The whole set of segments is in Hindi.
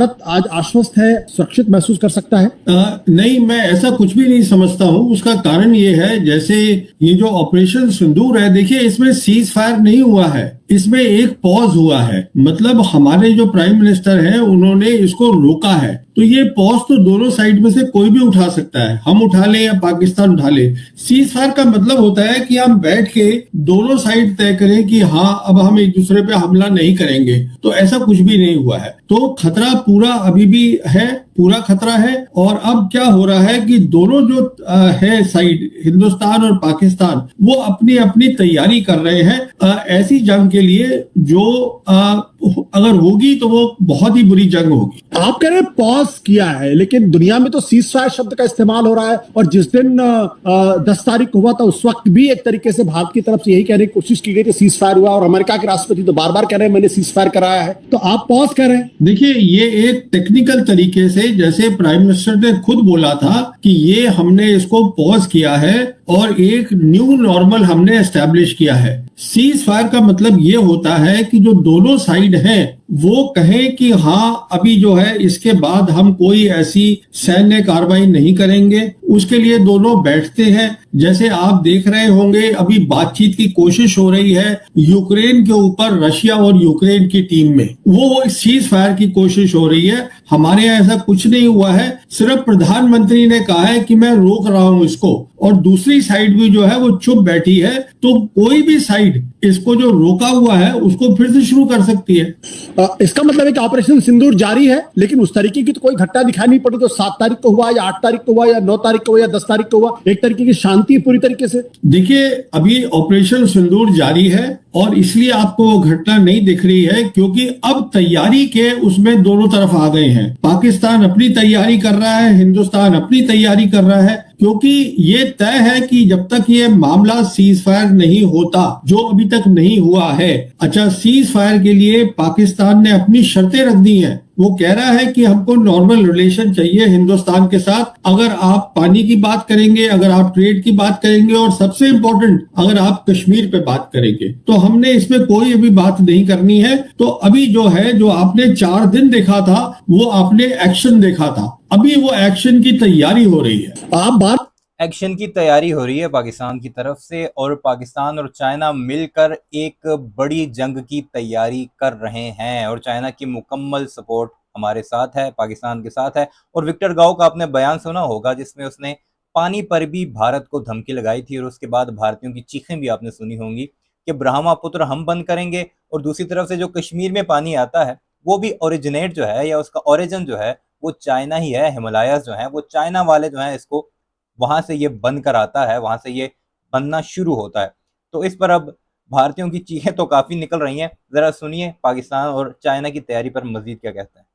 भारत आज आश्वस्त है, सुरक्षित महसूस कर सकता है? नहीं, मैं ऐसा कुछ भी नहीं समझता हूँ। उसका कारण ये है, जैसे ये जो ऑपरेशन सिंदूर है, देखिए इसमें सीज फायर नहीं हुआ है, इसमें एक पॉज हुआ है। मतलब हमारे जो प्राइम मिनिस्टर हैं उन्होंने इसको रोका है। तो ये पॉज तो दोनों साइड में से कोई भी उठा सकता है, हम उठा ले या पाकिस्तान उठा ले। सीज फायर का मतलब होता है कि हम बैठ के दोनों साइड तय करें कि हाँ अब हम एक दूसरे पे हमला नहीं करेंगे। तो ऐसा कुछ भी नहीं हुआ है। तो खतरा पूरा अभी भी है, पूरा खतरा है। और अब क्या हो रहा है कि दोनों जो है साइड, हिंदुस्तान और पाकिस्तान, वो अपनी अपनी तैयारी कर रहे हैं ऐसी जंग के लिए जो अगर होगी तो वो बहुत ही बुरी जंग होगी। आप कह रहे हैं पॉज किया है, लेकिन दुनिया में तो सीज फायर शब्द का इस्तेमाल हो रहा है। और जिस दिन 10 तारीख हुआ था उस वक्त भी एक तरीके से भारत की तरफ से यही कहने की कोशिश की गई कि सीज फायर हुआ, और अमेरिका के राष्ट्रपति तो बार बार कह रहे हैं मैंने सीज फायर कराया है। तो आप पॉज कर रहे हैं। देखिए, ये एक टेक्निकल तरीके से, जैसे प्राइम मिनिस्टर ने खुद बोला था कि ये हमने इसको पॉज किया है और एक न्यू नॉर्मल हमने एस्टैब्लिश किया है। सीज फायर का मतलब ये होता है कि जो दोनों साइड हैं वो कहें कि हाँ अभी जो है इसके बाद हम कोई ऐसी सैन्य कार्रवाई नहीं करेंगे। उसके लिए दोनों बैठते हैं। जैसे आप देख रहे होंगे अभी बातचीत की कोशिश हो रही है यूक्रेन के ऊपर, रशिया और यूक्रेन की टीम में, वो सीज फायर की कोशिश हो रही है। हमारे यहाँ ऐसा कुछ नहीं हुआ है, सिर्फ प्रधानमंत्री ने कहा है कि मैं रोक रहा हूं इसको, और दूसरी साइड भी जो है वो चुप बैठी है। तो कोई भी साइड इसको जो रोका हुआ है उसको फिर से शुरू कर सकती है। इसका मतलब है कि ऑपरेशन सिंदूर जारी है, लेकिन उस तरीके की तो कोई घटना दिखाई नहीं पड़ी। तो 7 तारीख को हुआ या 8 तारीख को हुआ या 9 तारीख को हुआ या 10 तारीख को हुआ, एक तरीके की शांति पूरी तरीके से। देखिए, अभी ऑपरेशन सिंदूर जारी है और इसलिए आपको वो घटना नहीं दिख रही है क्योंकि अब तैयारी के उसमें दोनों तरफ आ गए हैं। पाकिस्तान अपनी तैयारी कर रहा है, हिंदुस्तान अपनी तैयारी कर रहा है, क्योंकि ये तय है कि जब तक ये मामला सीज फायर नहीं होता, जो अभी तक नहीं हुआ है। अच्छा, सीज फायर के लिए पाकिस्तान ने अपनी शर्तें रख दी हैं। वो कह रहा है कि हमको नॉर्मल रिलेशन चाहिए हिंदुस्तान के साथ। अगर आप पानी की बात करेंगे, अगर आप ट्रेड की बात करेंगे, और सबसे इंपॉर्टेंट अगर आप कश्मीर पे बात करेंगे, तो हमने इसमें कोई अभी बात नहीं करनी है। तो अभी जो है, जो आपने 4 दिन देखा था वो आपने एक्शन देखा था, अभी वो एक्शन की तैयारी हो रही है। आप बात एक्शन की तैयारी हो रही है पाकिस्तान की तरफ से, और पाकिस्तान और चाइना मिलकर एक बड़ी जंग की तैयारी कर रहे हैं। और चाइना की मुकम्मल सपोर्ट हमारे साथ है, पाकिस्तान के साथ है। और विक्टर गाओ का आपने बयान सुना होगा जिसमें उसने पानी पर भी भारत को धमकी लगाई थी, और उसके बाद भारतीयों की चीखें भी आपने सुनी होंगी कि ब्रह्मपुत्र हम बंद करेंगे। और दूसरी तरफ से जो कश्मीर में पानी आता है वो भी ओरिजिनेट जो है, या उसका ओरिजिन जो है वो चाइना ही है। हिमालयाज जो है वो चाइना वाले जो है इसको वहां से ये बंद कराता है, वहां से ये बनना शुरू होता है। तो इस पर अब भारतीयों की चीखें तो काफी निकल रही हैं। जरा सुनिए पाकिस्तान और चाइना की तैयारी पर मजीद क्या कहते हैं।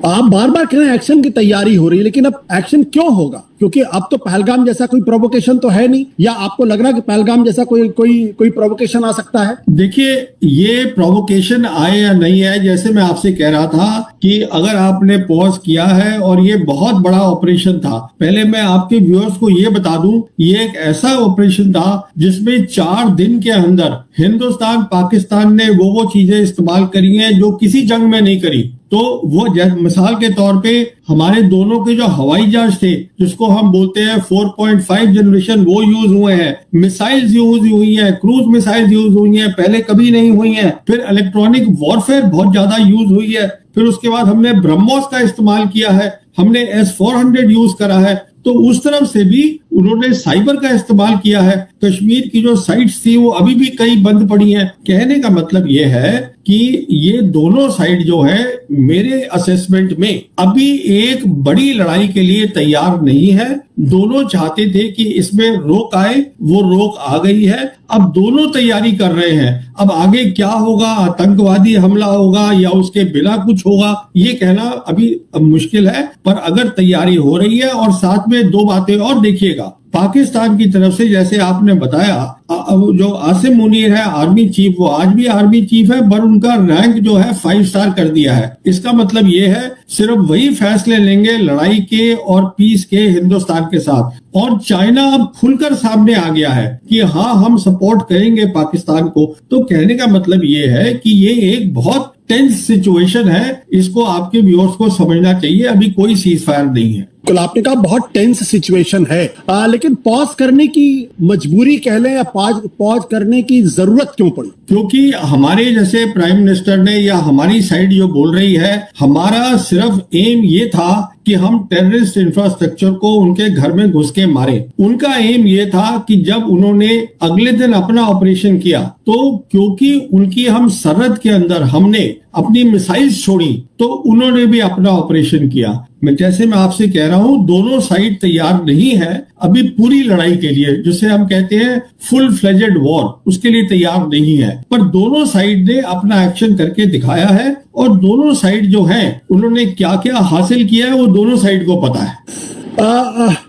आप बार बार कह रहे हैं एक्शन की तैयारी हो रही है, लेकिन अब एक्शन क्यों होगा? क्योंकि अब तो पहलगाम जैसा कोई प्रोवोकेशन तो है नहीं, या आपको लग रहा है कि पहलगाम जैसा कोई प्रोवोकेशन आ सकता है? देखिए, ये प्रोवोकेशन आए या नहीं आए, जैसे मैं आपसे कह रहा था कि अगर आपने पॉज किया है और ये बहुत बड़ा ऑपरेशन था, पहले मैं आपके व्यूअर्स को ये बता दूं, ये एक ऐसा ऑपरेशन था जिसमें 4 दिन के अंदर हिंदुस्तान पाकिस्तान ने वो चीजें इस्तेमाल करी हैं जो किसी जंग में नहीं करी। तो वो मिसाल के तौर पे हमारे दोनों के जो हवाई जहाज थे, जिसको हम बोलते हैं 4.5 जनरेशन, वो यूज हुए हैं। मिसाइल्स यूज हुई हैं, क्रूज मिसाइल्स यूज हुई हैं, पहले कभी नहीं हुई हैं। फिर इलेक्ट्रॉनिक वॉरफेयर बहुत ज्यादा यूज हुई है। फिर उसके बाद हमने ब्रह्मोस का इस्तेमाल किया है, हमने S-400 यूज करा है। तो उस तरफ से भी उन्होंने साइबर का इस्तेमाल किया है। कश्मीर की जो साइट्स थी वो अभी भी कई बंद पड़ी हैं। कहने का मतलब ये है कि ये दोनों साइड जो है, मेरे असेसमेंट में अभी एक बड़ी लड़ाई के लिए तैयार नहीं है। दोनों चाहते थे कि इसमें रोक आए, वो रोक आ गई है। अब दोनों तैयारी कर रहे हैं। अब आगे क्या होगा, आतंकवादी हमला होगा या उसके बिना कुछ होगा, ये कहना अभी मुश्किल है। पर अगर तैयारी हो रही है, और साथ में 2 बातें और देखिएगा, पाकिस्तान की तरफ से जैसे आपने बताया, जो आसिम मुनीर है आर्मी चीफ, वो आज भी आर्मी चीफ है, पर उनका रैंक जो है 5 स्टार कर दिया है। इसका मतलब ये है सिर्फ वही फैसले लेंगे लड़ाई के और पीस के हिंदुस्तान के साथ। और चाइना अब खुलकर सामने आ गया है कि हाँ हम सपोर्ट करेंगे पाकिस्तान को। तो कहने का मतलब ये है कि ये एक बहुत टेंस सिचुएशन है, इसको आपके व्यूअर्स को समझना चाहिए। अभी कोई सीज फायर नहीं है। बिल्कुल, आपने कहा बहुत टेंस सिचुएशन है, लेकिन पॉज करने की मजबूरी कह लें या पॉज करने की जरूरत क्यों पड़ी? क्योंकि हमारे जैसे प्राइम मिनिस्टर ने या हमारी साइड जो बोल रही है, हमारा सिर्फ एम ये था कि हम टेररिस्ट इंफ्रास्ट्रक्चर को उनके घर में घुस के मारे। उनका एम ये था कि जब उन्होंने अगले दिन अपना ऑपरेशन किया, तो क्योंकि उनकी हम सरहद के अंदर हमने अपनी मिसाइल्स छोड़ी, तो उन्होंने भी अपना ऑपरेशन किया। जैसे मैं आपसे कह रहा हूं, दोनों साइड तैयार नहीं है अभी पूरी लड़ाई के लिए, जिसे हम कहते हैं फुल फ्लेजेड वॉर, उसके लिए तैयार नहीं है। पर दोनों साइड ने अपना एक्शन करके दिखाया है, और दोनों साइड जो है उन्होंने क्या क्या हासिल किया है वो दोनों साइड को पता है।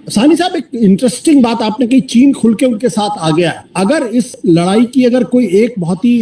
सानी साहब, एक इंटरेस्टिंग बात आपने कही, चीन खुल के उनके साथ आ गया है। अगर इस लड़ाई की अगर कोई एक बहुत ही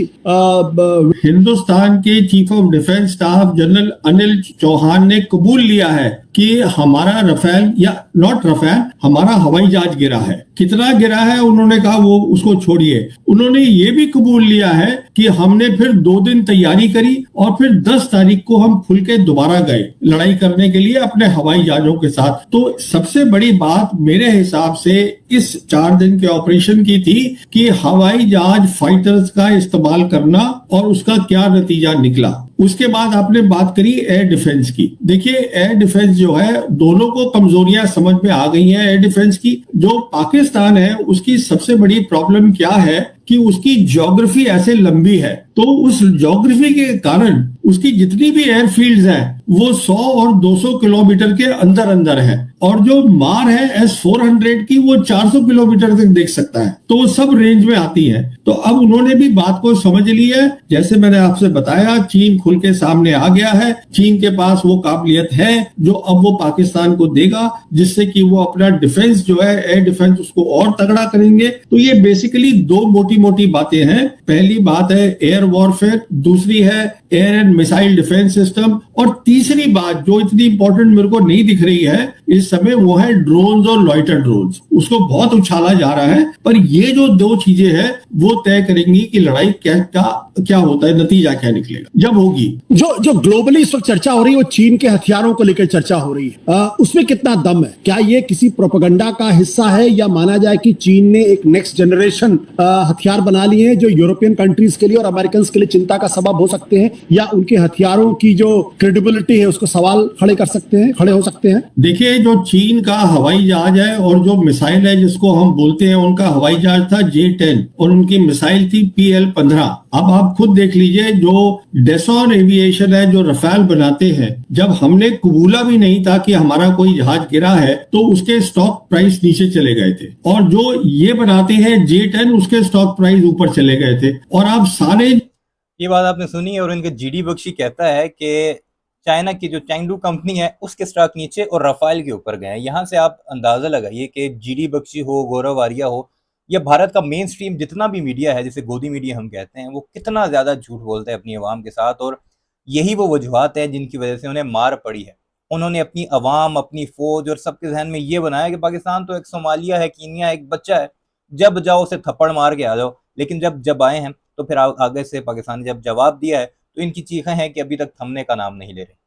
हिंदुस्तान के chief of defence staff general Anil Chauhan ने कबूल लिया है कि हमारा रफेल या नॉट रफेल, हमारा हवाई जहाज गिरा है। कितना गिरा है उन्होंने कहा वो उसको छोड़िए, उन्होंने ये भी कबूल लिया है कि हमने फिर 2 दिन तैयारी करी और फिर 10 तारीख को हम खुल के दोबारा गए लड़ाई करने के लिए अपने हवाई जहाजों के साथ। तो सबसे बड़ी बात मेरे हिसाब से इस 4 दिन के ऑपरेशन की थी कि हवाई जहाज फाइटर्स का इस्तेमाल करना, और उसका क्या नतीजा निकला। उसके बाद आपने बात करी एयर डिफेंस की। देखिए, एयर डिफेंस जो है, दोनों को कमजोरियां समझ में आ गई हैं एयर डिफेंस की। जो पाकिस्तान है उसकी सबसे बड़ी प्रॉब्लम क्या है कि उसकी ज्योग्राफी ऐसे लंबी है, तो उस ज्योग्राफी के कारण उसकी जितनी भी एयरफील्ड्स हैं वो 100 और 200 किलोमीटर के अंदर अंदर है, और जो मार है S-400 की वो 400 किलोमीटर तक देख सकता है, तो वो सब रेंज में आती है। तो अब उन्होंने भी बात को समझ ली है। जैसे मैंने आपसे बताया, चीन खुल के सामने आ गया है, चीन के पास वो काबिलियत है जो अब वो पाकिस्तान को देगा, जिससे कि वो अपना डिफेंस जो है, एयर डिफेंस, उसको और तगड़ा करेंगे। तो ये बेसिकली 2 मोटी मोटी बातें हैं। पहली बात है एयर वॉरफेयर, दूसरी है air and missile defence system, और तीसरी बात जो इतनी इंपॉर्टेंट मेरे को नहीं दिख रही है इस समय, वो है ड्रोन्स और लॉइटर ड्रोन्स। उसको बहुत उछाला जा रहा है, पर ये जो 2 चीजें हैं वो तय करेंगी कि लड़ाई क्या होता है, नतीजा क्या निकलेगा जब होगी। जो ग्लोबली इस वक्त चर्चा हो रही है वो चीन के हथियारों को लेकर चर्चा हो रही है, उसमें कितना दम है? क्या ये किसी प्रोपेगेंडा का हिस्सा है, या माना जाए कि चीन ने एक नेक्स्ट जनरेशन हथियार बना लिए हैं जो यूरोपियन कंट्रीज के लिए और अमेरिकन के लिए चिंता का सबब हो सकते हैं, या उनके हथियारों की जो क्रेडिबिलिटी है उसको सवाल खड़े हो सकते हैं? देखिए, जो चीन का हवाई जहाज है और जो मिसाइल है जिसको हम बोलते हैं, उनका हवाई जहाज था J-10 और उनकी मिसाइल थी PL-15। अब आप खुद देख लीजिए, जो डेसॉन एविएशन है जो रफेल बनाते हैं, जब हमने कबूला भी नहीं था कि हमारा कोई जहाज गिरा है, तो उसके स्टॉक प्राइस नीचे चले गए थे, और जो ये बनाते हैं J-10 उसके स्टॉक प्राइस ऊपर चले गए थे। और आप सारे, ये बात आपने सुनी है। और इनके GD बख्शी कहता है कि चाइना की जो चैंगडू कंपनी है उसके स्टॉक नीचे और रफाल के ऊपर गए। यहाँ से आप अंदाजा लगाइए कि GD बख्शी हो, गौरव आर्या हो, या भारत का मेन स्ट्रीम जितना भी मीडिया है, जिसे गोदी मीडिया हम कहते हैं, वो कितना ज्यादा झूठ बोलता है अपनी आवाम के साथ। और यही वो वजूहत है जिनकी वजह से उन्हें मार पड़ी है। उन्होंने अपनी अवाम, अपनी फौज और सबके जहन में ये बनाया कि पाकिस्तान तो एक सोमालिया है, कीनिया एक बच्चा है, जब जाओ उसे थप्पड़ मार के आ जाओ। लेकिन जब आए हैं तो फिर आगे से पाकिस्तान ने जब जवाब दिया है तो इनकी चीखें हैं कि अभी तक थमने का नाम नहीं ले रहे।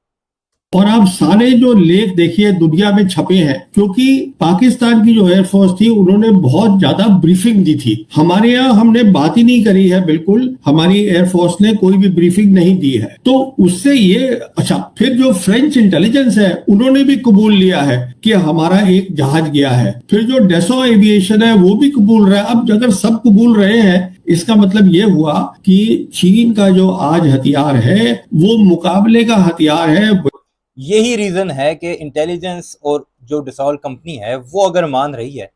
और आप सारे जो लेख देखिए दुनिया में छपे हैं, क्योंकि पाकिस्तान की जो एयरफोर्स थी उन्होंने बहुत ज्यादा ब्रीफिंग दी थी। हमारे यहाँ हमने बात ही नहीं करी है, बिल्कुल हमारी एयरफोर्स ने कोई भी ब्रीफिंग नहीं दी है। तो उससे ये अच्छा, फिर जो फ्रेंच इंटेलिजेंस है उन्होंने भी कबूल लिया है कि हमारा एक जहाज गया है। फिर जो डेसो एविएशन है वो भी कबूल रहा है। अब अगर सब कबूल रहे हैं, इसका मतलब ये हुआ कि चीन का जो आज हथियार है वो मुकाबले का हथियार है। यही रीजन है कि इंटेलिजेंस और जो डिसॉल्ट कंपनी है वो अगर मान रही है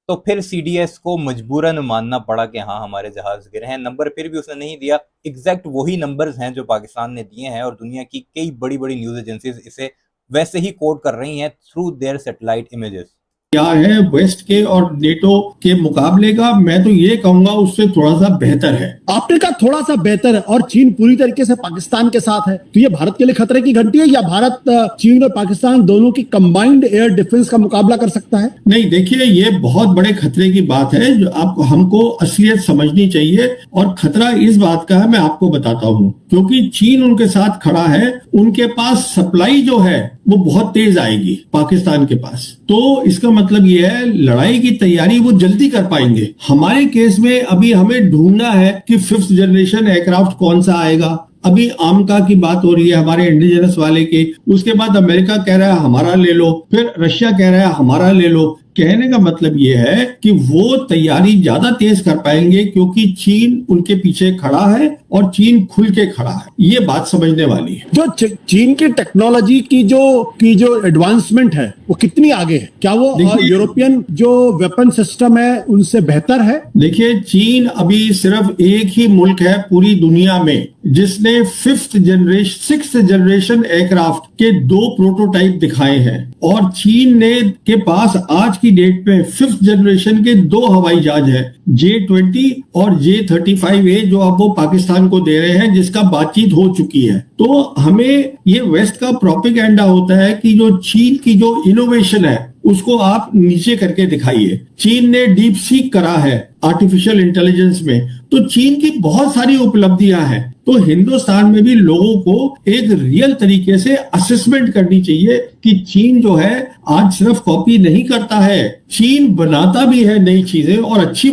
तो फिर CDS को मजबूरन मानना पड़ा कि हाँ हमारे जहाज गिरे हैं। नंबर फिर भी उसने नहीं दिया, एग्जैक्ट वही नंबर्स हैं जो पाकिस्तान ने दिए हैं, और दुनिया की कई बड़ी बड़ी न्यूज एजेंसीज इसे वैसे ही कोट कर रही हैं थ्रू देयर सैटेलाइट इमेजेस। क्या है वेस्ट के और नेटो के मुकाबले का, मैं तो ये कहूंगा उससे थोड़ा सा बेहतर है। आपने कहा थोड़ा सा बेहतर है, और चीन पूरी तरीके से पाकिस्तान के साथ है, तो ये भारत के लिए खतरे की घंटी है, या भारत चीन और पाकिस्तान दोनों की कंबाइंड एयर डिफेंस का मुकाबला कर सकता है? नहीं, देखिए ये बहुत बड़े खतरे की बात है जो हमको असलियत समझनी चाहिए, और खतरा इस बात का है, मैं आपको बताता हूँ। क्योंकि चीन उनके साथ खड़ा है, उनके पास सप्लाई जो है वो बहुत तेज आएगी पाकिस्तान के पास। तो इसका मतलब ये है लड़ाई की तैयारी वो जल्दी कर पाएंगे। हमारे केस में अभी हमें ढूंढना है कि 5th जनरेशन एयरक्राफ्ट कौन सा आएगा। अभी आमका की बात हो रही है हमारे इंडिजिनस वाले के, उसके बाद अमेरिका कह रहा है हमारा ले लो, फिर रशिया कह रहा है हमारा ले लो। कहने का मतलब ये है कि वो तैयारी ज्यादा तेज कर पाएंगे क्योंकि चीन उनके पीछे खड़ा है और चीन खुल के खड़ा है। ये बात समझने वाली है। जो चीन की टेक्नोलॉजी की जो एडवांसमेंट है वो कितनी आगे है? क्या वो यूरोपियन जो वेपन सिस्टम है उनसे बेहतर है? देखिए, चीन अभी सिर्फ एक ही मुल्क है पूरी दुनिया में जिसने 6th जनरेशन एयरक्राफ्ट के 2 प्रोटोटाइप दिखाए हैं, और चीन ने के पास आज की डेट में 5th जनरेशन के 2 हवाई जहाज है, J-20 और J-35A, जो अब वो पाकिस्तान को दे रहे हैं, जिसका बातचीत हो चुकी है। तो हमें ये वेस्ट का प्रोपेगेंडा होता है कि जो चीन की जो इनोवेशन है उसको आप नीचे करके दिखाइए। चीन ने डीप सीक करा है आर्टिफिशियल इंटेलिजेंस में, तो चीन की बहुत सारी उपलब्धियां हैं। तो हिंदुस्तान में भी लोगों को एक रियल तरीके से असेसमेंट करनी चाहिए कि चीन जो है आज सिर्फ कॉपी नहीं करता है, चीन बनाता भी है नई चीजें और अच्छी